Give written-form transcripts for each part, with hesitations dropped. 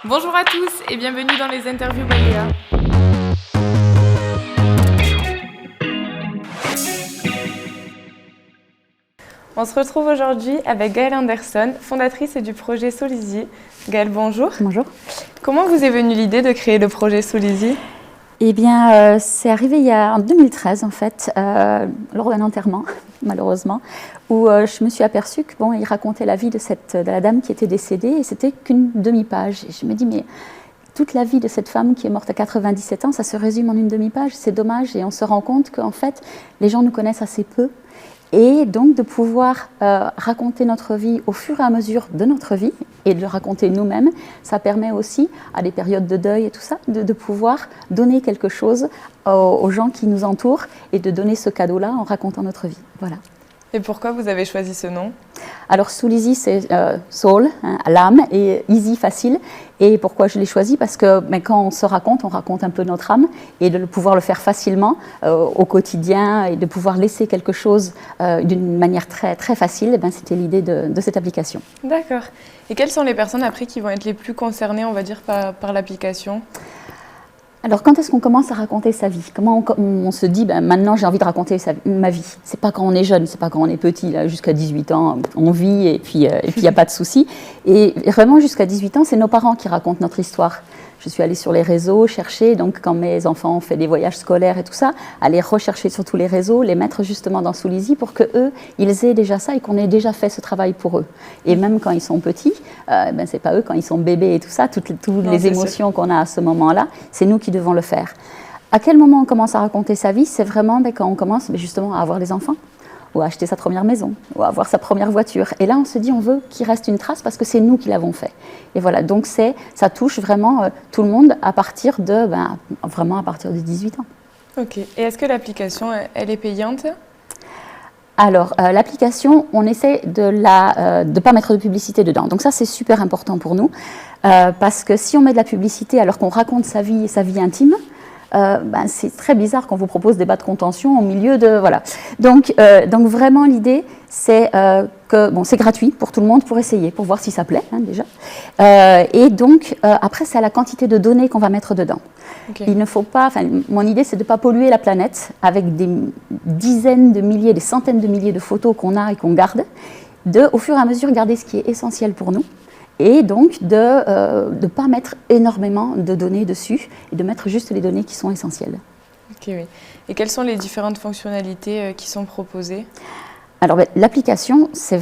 Bonjour à tous et bienvenue dans les interviews Baléa. On se retrouve aujourd'hui avec Gaëlle Anderson, fondatrice du projet Solizy. Gaëlle, bonjour. Bonjour. Comment vous est venue l'idée de créer le projet Solizy ? Eh bien, c'est arrivé en 2013 en fait, lors d'un enterrement, malheureusement, où je me suis aperçue que il racontait la vie de la dame qui était décédée et c'était qu'une demi-page. Et je me dis mais toute la vie de cette femme qui est morte à 97 ans, ça se résume en une demi-page, c'est dommage. Et on se rend compte qu'en fait, les gens nous connaissent assez peu. Et donc de pouvoir raconter notre vie au fur et à mesure de notre vie et de le raconter nous-mêmes, ça permet aussi, à des périodes de deuil et tout ça, de pouvoir donner quelque chose aux gens qui nous entourent et de donner ce cadeau-là en racontant notre vie. Voilà. Et pourquoi vous avez choisi ce nom ? Alors Solizy, c'est soul, hein, l'âme, et easy, facile. Et pourquoi je l'ai choisi ? Parce que quand on raconte un peu notre âme, et de pouvoir le faire facilement au quotidien, et de pouvoir laisser quelque chose d'une manière très, très facile, c'était l'idée de cette application. D'accord. Et quelles sont les personnes après qui vont être les plus concernées, on va dire, par l'application ? Alors, quand est-ce qu'on commence à raconter sa vie ? Comment on se dit, maintenant j'ai envie de raconter ma vie ? C'est pas quand on est jeune, c'est pas quand on est petit, là, jusqu'à 18 ans, on vit et puis il n'y a pas de souci. Et vraiment, jusqu'à 18 ans, c'est nos parents qui racontent notre histoire. Je suis allée sur les réseaux chercher, donc quand mes enfants ont fait des voyages scolaires et tout ça, aller rechercher sur tous les réseaux, les mettre justement dans Solizy pour qu'eux, ils aient déjà ça et qu'on ait déjà fait ce travail pour eux. Et même quand ils sont petits, c'est pas eux, quand ils sont bébés et tout ça, toutes les émotions qu'on a à ce moment-là, c'est nous qui devons le faire. À quel moment on commence à raconter sa vie ? C'est vraiment quand on commence justement à avoir des enfants, ou à acheter sa première maison, ou à avoir sa première voiture. Et là, on se dit, on veut qu'il reste une trace parce que c'est nous qui l'avons fait. Et voilà, donc ça touche vraiment tout le monde à partir de 18 ans. Ok. Et est-ce que l'application, elle est payante ? Alors, l'application, on essaie de pas mettre de publicité dedans. Donc ça, c'est super important pour nous, parce que si on met de la publicité alors qu'on raconte sa vie et sa vie intime, c'est très bizarre qu'on vous propose des bas de contention au milieu de... Voilà. Donc vraiment, l'idée, c'est que c'est gratuit pour tout le monde, pour essayer, pour voir si ça plaît, déjà. Et donc, après, c'est à la quantité de données qu'on va mettre dedans. Okay. Il ne faut pas... Mon idée, c'est de ne pas polluer la planète avec des dizaines de milliers, des centaines de milliers de photos qu'on a et qu'on garde, au fur et à mesure, garder ce qui est essentiel pour nous. Et donc de ne pas mettre énormément de données dessus et de mettre juste les données qui sont essentielles. Ok, oui. Et quelles sont les différentes fonctionnalités qui sont proposées ? Alors l'application, c'est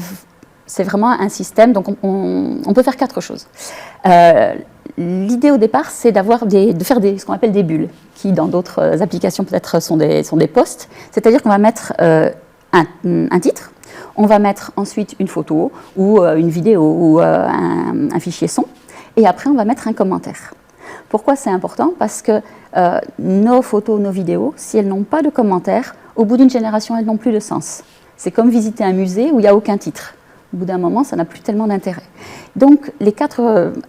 vraiment un système, donc on peut faire 4 choses. L'idée au départ, c'est de faire ce qu'on appelle des bulles, qui dans d'autres applications peut-être sont des posts. C'est-à-dire qu'on va mettre un titre. On va mettre ensuite une photo ou une vidéo ou un fichier son. Et après, on va mettre un commentaire. Pourquoi c'est important ? Parce que nos photos, nos vidéos, si elles n'ont pas de commentaire, au bout d'une génération, elles n'ont plus de sens. C'est comme visiter un musée où il n'y a aucun titre. Au bout d'un moment, ça n'a plus tellement d'intérêt. Donc,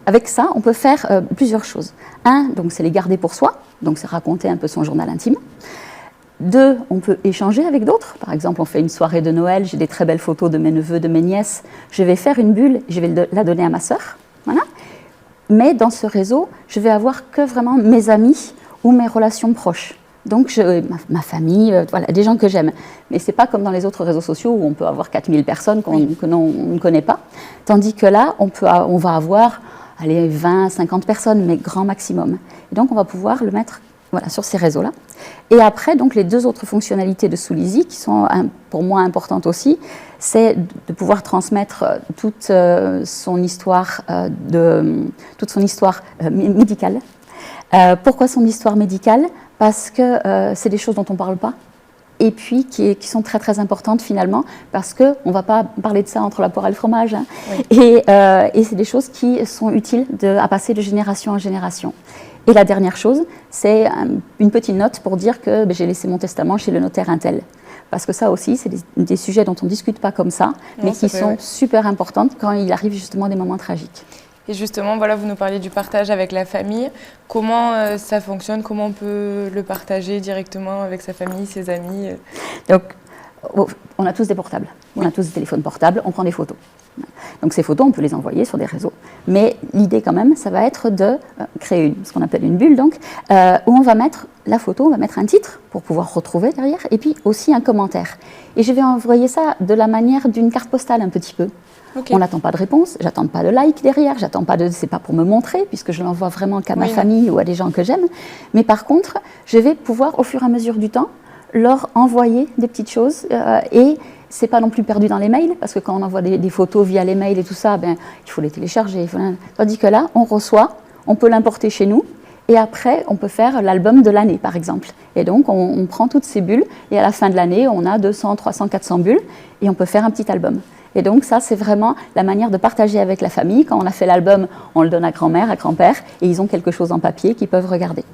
avec ça, on peut faire plusieurs choses. Donc, c'est les garder pour soi. Donc, c'est raconter un peu son journal intime. 2, on peut échanger avec d'autres. Par exemple, on fait une soirée de Noël, j'ai des très belles photos de mes neveux, de mes nièces. Je vais faire une bulle, je vais la donner à ma sœur. Voilà. Mais dans ce réseau, je vais avoir que vraiment mes amis ou mes relations proches. Donc, ma famille, des gens que j'aime. Mais ce n'est pas comme dans les autres réseaux sociaux où on peut avoir 4000 personnes qu'on ne connaît pas. Tandis que là, on va avoir 20, 50 personnes, mais grand maximum. Et donc, on va pouvoir le mettre sur ces réseaux-là. Et après, donc, les 2 autres fonctionnalités de Solizy, qui sont pour moi importantes aussi, c'est de pouvoir transmettre toute son histoire médicale. Pourquoi son histoire médicale ? Parce que c'est des choses dont on ne parle pas, et puis qui sont très très importantes finalement, parce qu'on ne va pas parler de ça entre la poire et le fromage. Hein. Oui. Et c'est des choses qui sont utiles à passer de génération en génération. Et la dernière chose, c'est une petite note pour dire que j'ai laissé mon testament chez le notaire untel. Parce que ça aussi, c'est des sujets dont on ne discute pas comme ça, mais qui sont super importantes quand il arrive justement des moments tragiques. Et justement, vous nous parliez du partage avec la famille. Comment ça fonctionne ? Comment on peut le partager directement avec sa famille, ses amis ? Donc, on a tous des portables, on a tous des téléphones portables, on prend des photos. Donc ces photos, on peut les envoyer sur des réseaux. Mais l'idée quand même, ça va être de créer ce qu'on appelle une bulle, donc, où on va mettre la photo, on va mettre un titre pour pouvoir retrouver derrière, et puis aussi un commentaire. Et je vais envoyer ça de la manière d'une carte postale un petit peu. Okay. On n'attend pas de réponse, j'attends pas de like derrière, j'attends pas de, c'est pas pour me montrer, puisque je l'envoie vraiment qu'à ma famille ou à des gens que j'aime. Mais par contre, je vais pouvoir, au fur et à mesure du temps, leur envoyer des petites choses et c'est pas non plus perdu dans les mails, parce que quand on envoie des photos via les mails et tout ça, ben, il faut les télécharger. Tandis que là, on reçoit, on peut l'importer chez nous, et après, on peut faire l'album de l'année, par exemple. Et donc, on prend toutes ces bulles, et à la fin de l'année, on a 200, 300, 400 bulles, et on peut faire un petit album. Et donc, ça, c'est vraiment la manière de partager avec la famille. Quand on a fait l'album, on le donne à grand-mère, à grand-père, et ils ont quelque chose en papier qu'ils peuvent regarder.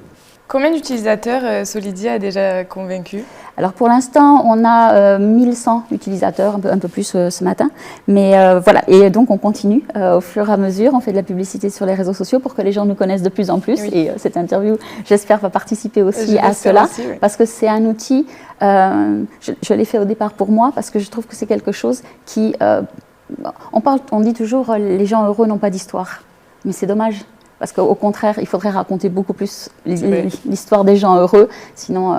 Combien d'utilisateurs Solidy a déjà convaincu? Alors pour l'instant, on a 1100 utilisateurs, un peu plus ce matin. Mais voilà, et donc on continue au fur et à mesure. On fait de la publicité sur les réseaux sociaux pour que les gens nous connaissent de plus en plus. Oui. Et cette interview, j'espère, va participer aussi à cela. Aussi, oui. Parce que c'est un outil, je l'ai fait au départ pour moi, parce que je trouve que c'est quelque chose qui... on dit toujours les gens heureux n'ont pas d'histoire. Mais c'est dommage. Parce qu'au contraire, il faudrait raconter beaucoup plus l'histoire des gens heureux, sinon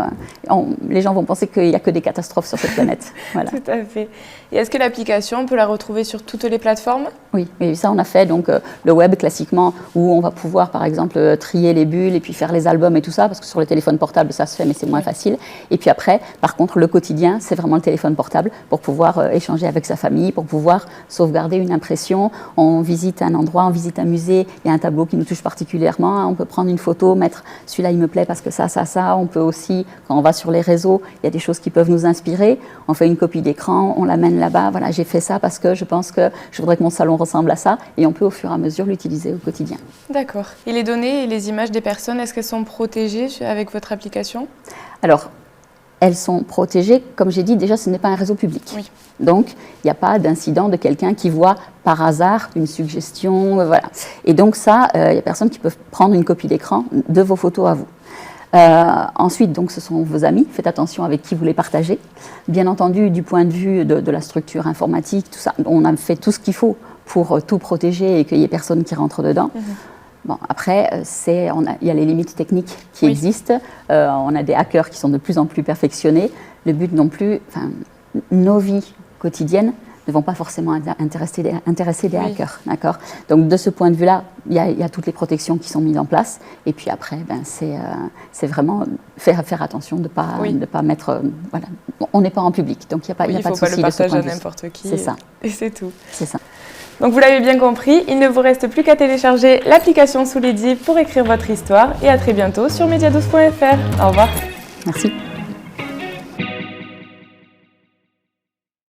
les gens vont penser qu'il n'y a que des catastrophes sur cette planète. Voilà. Tout à fait. Et est-ce que l'application, on peut la retrouver sur toutes les plateformes? Oui, et ça on a fait donc le web classiquement, où on va pouvoir par exemple trier les bulles et puis faire les albums et tout ça, parce que sur le téléphone portable ça se fait mais c'est moins facile. Et puis après, par contre, le quotidien, c'est vraiment le téléphone portable pour pouvoir échanger avec sa famille, pour pouvoir sauvegarder une impression. On visite un endroit, on visite un musée, il y a un tableau qui nous touche particulièrement, on peut prendre une photo, mettre celui-là il me plaît parce que ça. On peut aussi, quand on va sur les réseaux, il y a des choses qui peuvent nous inspirer, on fait une copie d'écran, on l'amène là-bas, voilà, j'ai fait ça parce que je pense que je voudrais que mon salon ressemble à ça, et on peut au fur et à mesure l'utiliser au quotidien. D'accord. Et les données et les images des personnes, est-ce qu'elles sont protégées avec votre application? Alors, elles sont protégées, comme j'ai dit, déjà ce n'est pas un réseau public. Oui. Donc, il n'y a pas d'incident de quelqu'un qui voit par hasard une suggestion, voilà. Et donc ça, il y a personne qui peut prendre une copie d'écran de vos photos à vous. Ensuite, donc, ce sont vos amis. Faites attention avec qui vous les partagez. Bien entendu, du point de vue de la structure informatique, tout ça, on a fait tout ce qu'il faut pour tout protéger et qu'il n'y ait personne qui rentre dedans. Bon, après, il y a les limites techniques qui existent. On a des hackers qui sont de plus en plus perfectionnés. Le but non plus, nos vies quotidiennes ne vont pas forcément intéresser des hackers, d'accord? Donc de ce point de vue-là, il y a toutes les protections qui sont mises en place. Et puis après, c'est vraiment faire attention de ne pas mettre... voilà. On n'est pas en public, donc il n'y a pas de souci. Il ne faut pas le partager à n'importe qui. C'est ça. Et c'est tout. C'est ça. Donc vous l'avez bien compris, il ne vous reste plus qu'à télécharger l'application Solidy pour écrire votre histoire. Et à très bientôt sur media12.fr. Au revoir. Merci.